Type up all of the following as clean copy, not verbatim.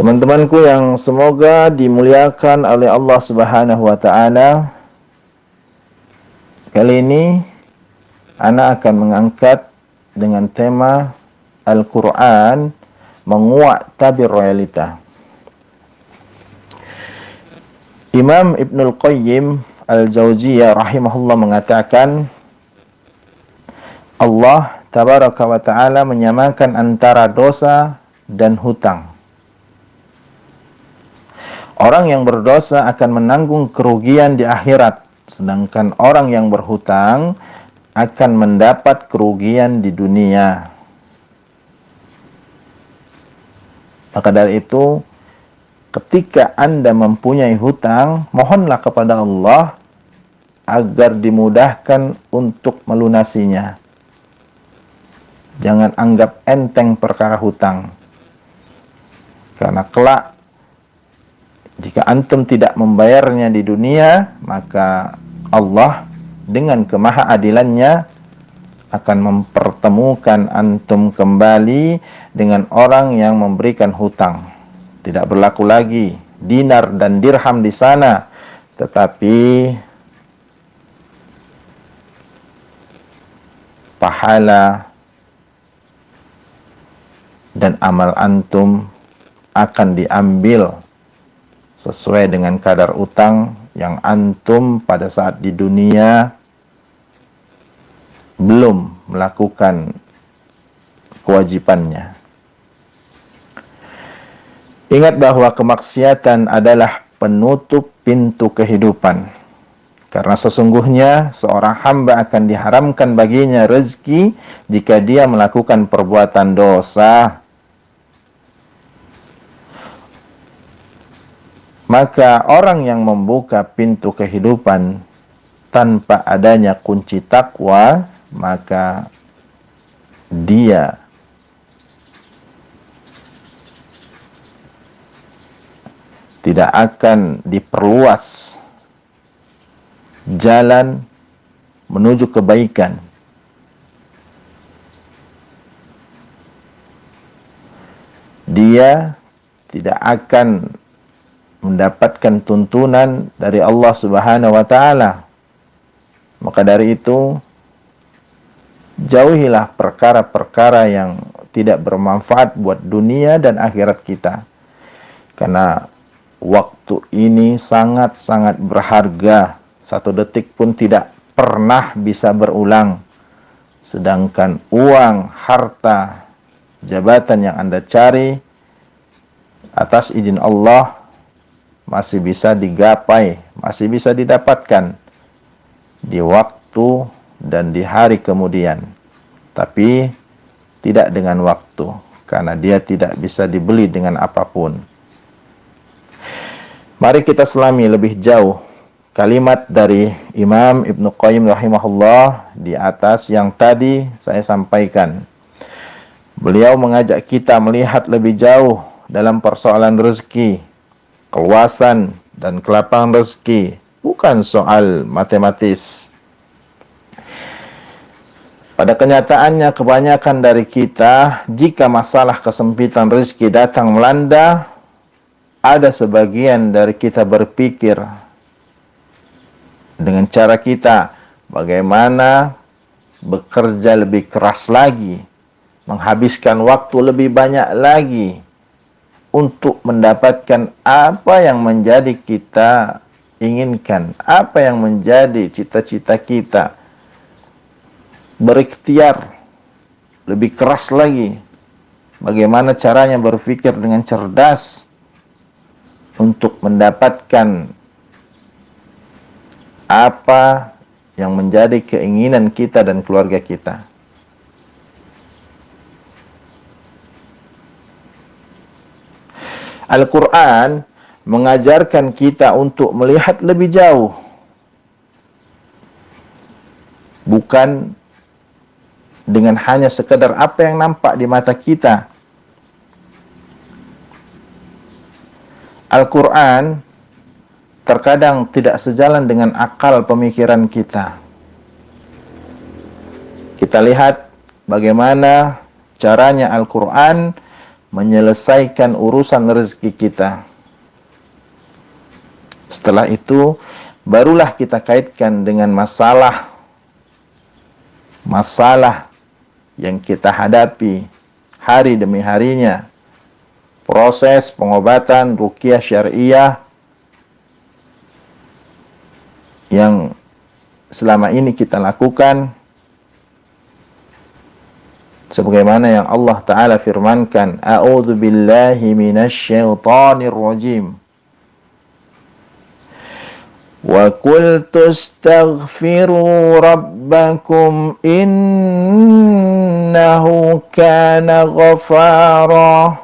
Teman-temanku yang semoga dimuliakan oleh Allah Subhanahu wa taala. Kali ini ana akan mengangkat dengan tema Al-Qur'an menguak tabir realita. Imam Ibnul Qayyim Al-Jauziyah rahimahullah mengatakan, Allah tabaraka wa ta'ala menyamakan antara dosa dan hutang. Orang yang berdosa akan menanggung kerugian di akhirat, sedangkan orang yang berhutang akan mendapat kerugian di dunia. Maka dari itu, ketika Anda mempunyai hutang, mohonlah kepada Allah agar dimudahkan untuk melunasinya. Jangan anggap enteng perkara hutang. Karena kelak jika antum tidak membayarnya di dunia, maka Allah dengan kemahaadilannya akan mempertemukan antum kembali dengan orang yang memberikan hutang. Tidak berlaku lagi dinar dan dirham di sana, tetapi pahala dan amal antum akan diambil sesuai dengan kadar utang yang antum pada saat di dunia belum melakukan kewajibannya. Ingat bahwa kemaksiatan adalah penutup pintu kehidupan. Karena sesungguhnya seorang hamba akan diharamkan baginya rezeki jika dia melakukan perbuatan dosa. Maka orang yang membuka pintu kehidupan tanpa adanya kunci takwa, maka dia tidak akan diperluas jalan menuju kebaikan. Dia tidak akan mendapatkan tuntunan dari Allah Subhanahu wa taala. Maka dari itu, jauhilah perkara-perkara yang tidak bermanfaat buat dunia dan akhirat kita. Karena waktu ini sangat-sangat berharga. Satu detik pun tidak pernah bisa berulang. Sedangkan uang, harta, jabatan yang Anda cari atas izin Allah masih bisa digapai, masih bisa didapatkan di waktu dan di hari kemudian. Tapi tidak dengan waktu, karena dia tidak bisa dibeli dengan apapun. Mari kita selami lebih jauh kalimat dari Imam Ibnu Qayyim rahimahullah di atas yang tadi saya sampaikan. Beliau mengajak kita melihat lebih jauh dalam persoalan rezeki, keluasan dan kelapangan rezeki, bukan soal matematis. Pada kenyataannya kebanyakan dari kita, jika masalah kesempitan rezeki datang melanda, ada sebagian dari kita berpikir dengan cara kita bagaimana bekerja lebih keras lagi, menghabiskan waktu lebih banyak lagi untuk mendapatkan apa yang menjadi kita inginkan, apa yang menjadi cita-cita kita. Berikhtiar lebih keras lagi. Bagaimana caranya berpikir dengan cerdas untuk mendapatkan apa yang menjadi keinginan kita dan keluarga kita. Al-Quran mengajarkan kita untuk melihat lebih jauh. Bukan dengan hanya sekedar apa yang nampak di mata kita. Al-Quran terkadang tidak sejalan dengan akal pemikiran kita. Kita lihat bagaimana caranya Al-Quran menyelesaikan urusan rezeki kita. Setelah itu, barulah kita kaitkan dengan masalah yang kita hadapi hari demi harinya. Proses pengobatan ruqyah syariah yang selama ini kita lakukan, sebagaimana yang Allah Ta'ala firmankan, A'udzu billahi minasyaitonir rajim. Wa qultu astaghfiru rabbakum innahu kana ghafara.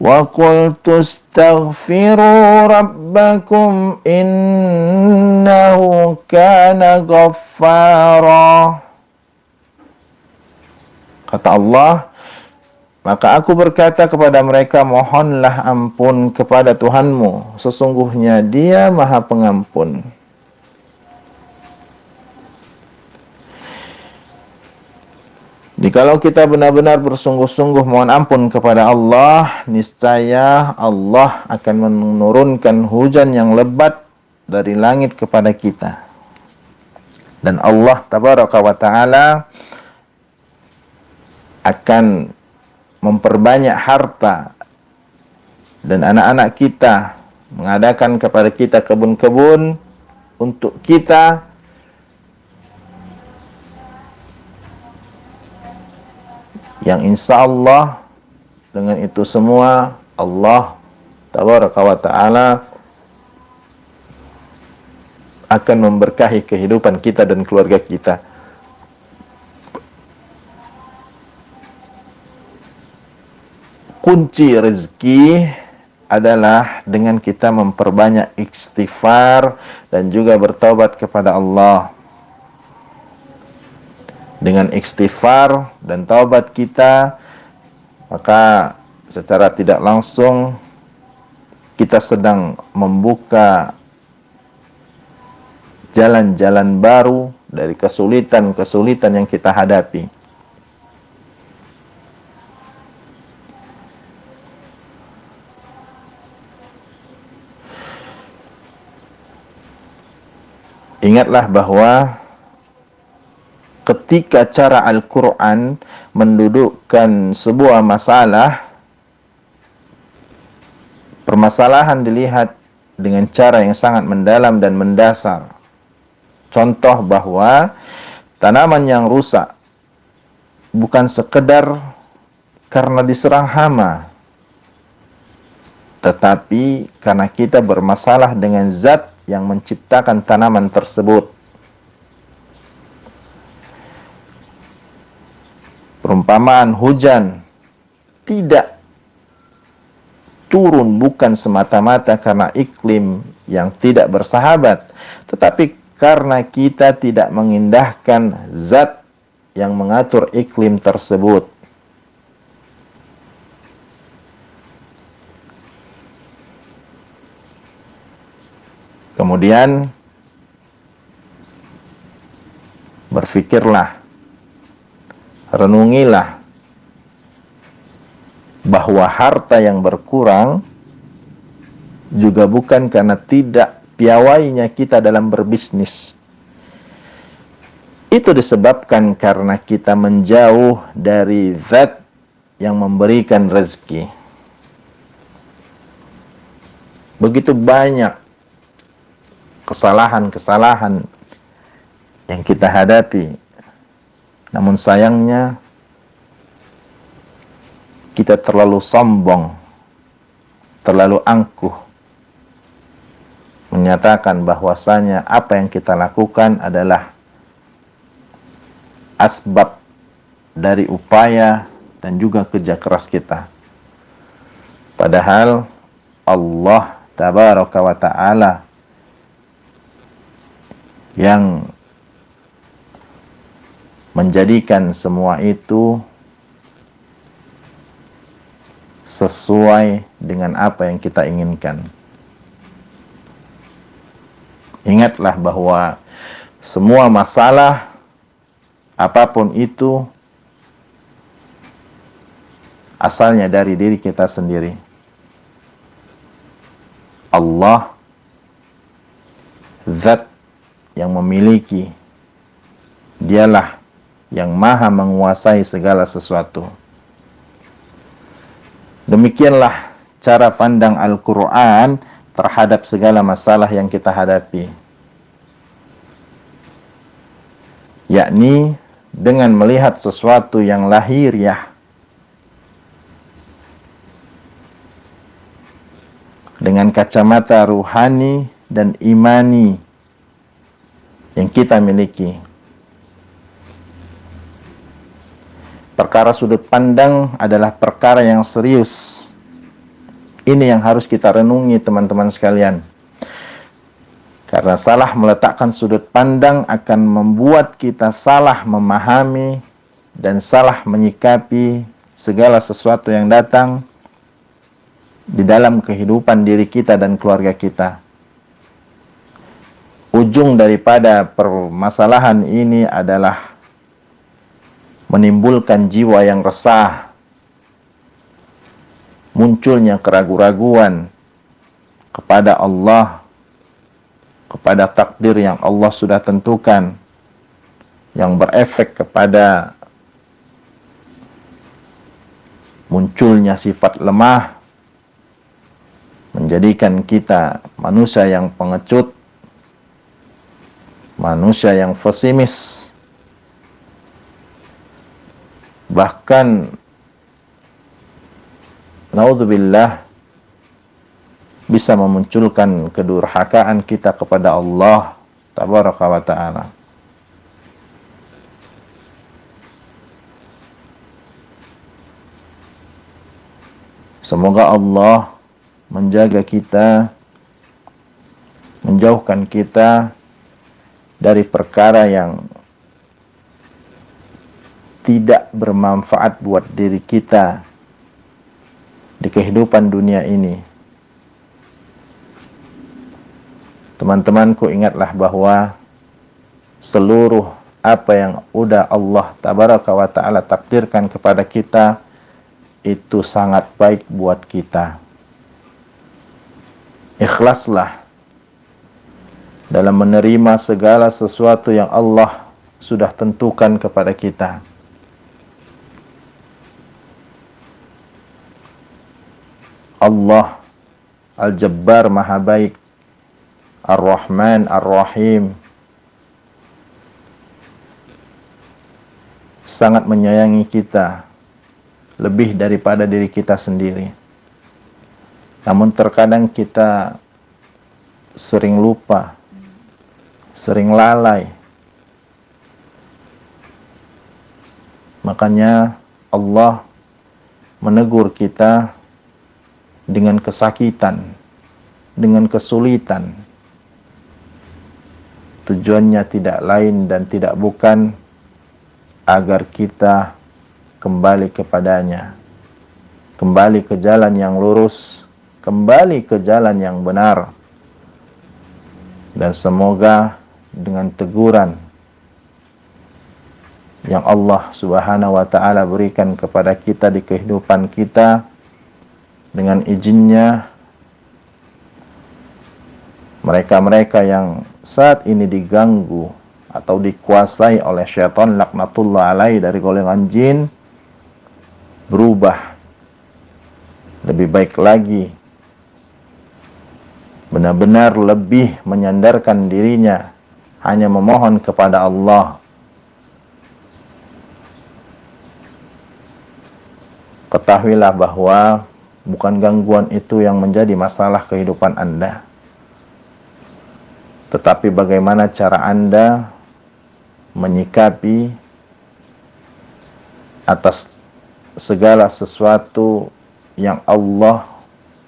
Wa qultu astaghfiru rabbakum innahu kana ghaffara. Kata Allah, maka aku berkata kepada mereka, mohonlah ampun kepada Tuhanmu, sesungguhnya Dia Maha Pengampun. Jikalau kita benar-benar bersungguh-sungguh mohon ampun kepada Allah, niscaya Allah akan menurunkan hujan yang lebat dari langit kepada kita. Dan Allah Tabaraka wa Ta'ala akan memperbanyak harta dan anak-anak kita, mengadakan kepada kita kebun-kebun untuk kita, yang insya Allah dengan itu semua Allah Tabaraka wa Ta'ala akan memberkahi kehidupan kita dan keluarga kita. Kunci rezeki adalah dengan kita memperbanyak istighfar dan juga bertaubat kepada Allah. Dengan istighfar dan taubat kita, maka secara tidak langsung kita sedang membuka jalan-jalan baru dari kesulitan-kesulitan yang kita hadapi. Ingatlah bahwa ketika cara Al-Quran mendudukkan sebuah masalah, permasalahan dilihat dengan cara yang sangat mendalam dan mendasar. Contoh bahwa tanaman yang rusak bukan sekedar karena diserang hama, tetapi karena kita bermasalah dengan zat yang menciptakan tanaman tersebut. Perumpamaan hujan tidak turun bukan semata-mata karena iklim yang tidak bersahabat, tetapi karena kita tidak mengindahkan zat yang mengatur iklim tersebut. Kemudian berfikirlah, renungilah bahwa harta yang berkurang juga bukan karena tidak piawainya kita dalam berbisnis. Itu disebabkan karena kita menjauh dari zat yang memberikan rezeki. Begitu banyak kesalahan-kesalahan yang kita hadapi, namun sayangnya kita terlalu sombong, terlalu angkuh, menyatakan bahwasanya apa yang kita lakukan adalah asbab dari upaya dan juga kerja keras kita. Padahal Allah Tabaraka wa Ta'ala yang menjadikan semua itu sesuai dengan apa yang kita inginkan. Ingatlah bahwa semua masalah apapun itu asalnya dari diri kita sendiri. Allah zat yang memiliki, dialah yang maha menguasai segala sesuatu. Demikianlah cara pandang Al-Quran terhadap segala masalah yang kita hadapi, yakni dengan melihat sesuatu yang lahiriah, dengan kacamata ruhani dan imani yang kita miliki. Perkara sudut pandang adalah perkara yang serius. Ini yang harus kita renungi, teman-teman sekalian. Karena salah meletakkan sudut pandang akan membuat kita salah memahami dan salah menyikapi segala sesuatu yang datang di dalam kehidupan diri kita dan keluarga kita. Ujung daripada permasalahan ini adalah menimbulkan jiwa yang resah, munculnya keraguan-raguan kepada Allah, kepada takdir yang Allah sudah tentukan, yang berefek kepada munculnya sifat lemah, menjadikan kita manusia yang pengecut, manusia yang pesimis, bahkan naudzubillah bisa memunculkan kedurhakaan kita kepada Allah tabaraka wa ta'ala. Semoga Allah menjaga kita, menjauhkan kita dari perkara yang tidak bermanfaat buat diri kita di kehidupan dunia ini. Teman-temanku, ingatlah bahwa seluruh apa yang udah Allah tabaraka wa ta'ala takdirkan kepada kita itu sangat baik buat kita. Ikhlaslah dalam menerima segala sesuatu yang Allah sudah tentukan kepada kita. Allah Al-Jabbar Maha Baik, Ar-Rahman Ar-Rahim, sangat menyayangi kita lebih daripada diri kita sendiri. Namun terkadang kita sering lupa, sering lalai. Makanya Allah menegur kita dengan kesakitan, dengan kesulitan. Tujuannya tidak lain dan tidak bukan agar kita kembali kepadanya, kembali ke jalan yang lurus, kembali ke jalan yang benar. Dan semoga dengan teguran yang Allah Subhanahu wa ta'ala berikan kepada kita di kehidupan kita, dengan izinnya, mereka-mereka yang saat ini diganggu atau dikuasai oleh syaitan laknatullah alaih dari golongan jin berubah lebih baik lagi, benar-benar lebih menyandarkan dirinya hanya memohon kepada Allah. Ketahuilah bahwa bukan gangguan itu yang menjadi masalah kehidupan Anda, tetapi bagaimana cara Anda menyikapi atas segala sesuatu yang Allah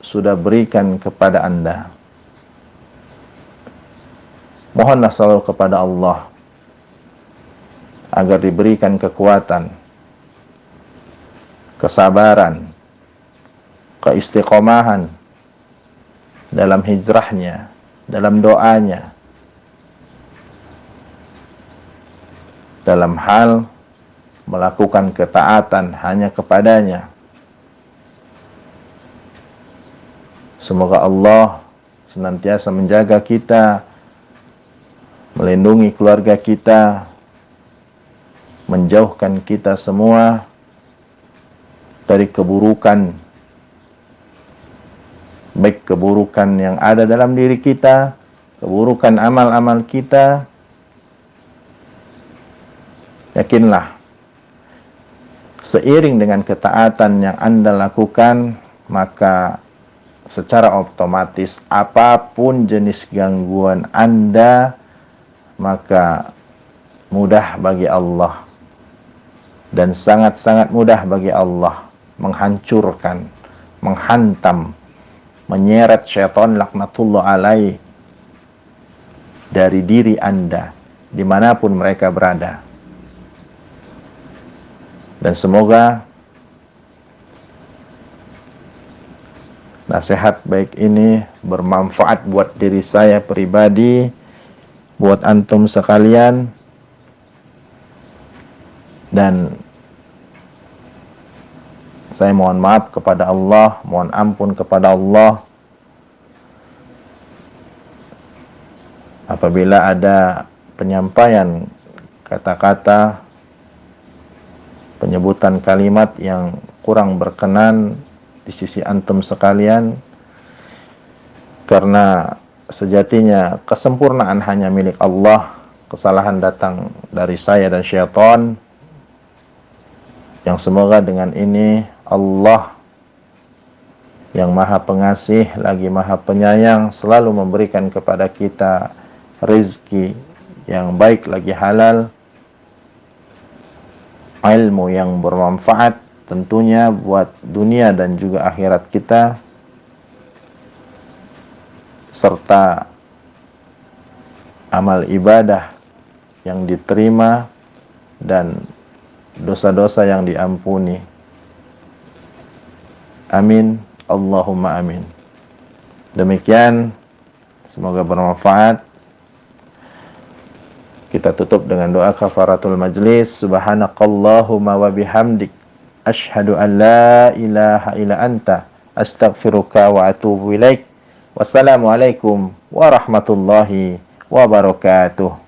sudah berikan kepada Anda. Mohonlah selalu kepada Allah agar diberikan kekuatan, kesabaran, keistiqomahan dalam hijrahnya, dalam doanya, dalam hal melakukan ketaatan hanya kepadanya, Semoga Allah senantiasa menjaga kita, melindungi keluarga kita, menjauhkan kita semua dari keburukan, baik keburukan yang ada dalam diri kita, keburukan amal-amal kita. Yakinlah, seiring dengan ketaatan yang Anda lakukan, maka secara otomatis apapun jenis gangguan Anda, maka mudah bagi Allah dan sangat-sangat mudah bagi Allah menghancurkan, menghantam, menyeret syaitan laknatullah alaih dari diri Anda dimanapun mereka berada. Dan semoga nasihat baik ini bermanfaat buat diri saya pribadi, buat antum sekalian, dan saya mohon maaf kepada Allah, mohon ampun kepada Allah apabila ada penyampaian kata-kata, penyebutan kalimat yang kurang berkenan di sisi antum sekalian, karena sejatinya kesempurnaan hanya milik Allah. Kesalahan datang dari saya dan syaitan, yang semoga dengan ini Allah yang maha pengasih lagi maha penyayang selalu memberikan kepada kita rezeki yang baik lagi halal, ilmu yang bermanfaat tentunya buat dunia dan juga akhirat kita, serta amal ibadah yang diterima dan dosa-dosa yang diampuni. Amin, Allahumma amin. Demikian, semoga bermanfaat. Kita tutup dengan doa kafaratul majlis. Subhanakallahumma wa bihamdik, asyhadu an la ilaha illa anta, astaghfiruka wa atubu ilaik. Wassalamualaikum warahmatullahi wabarakatuh.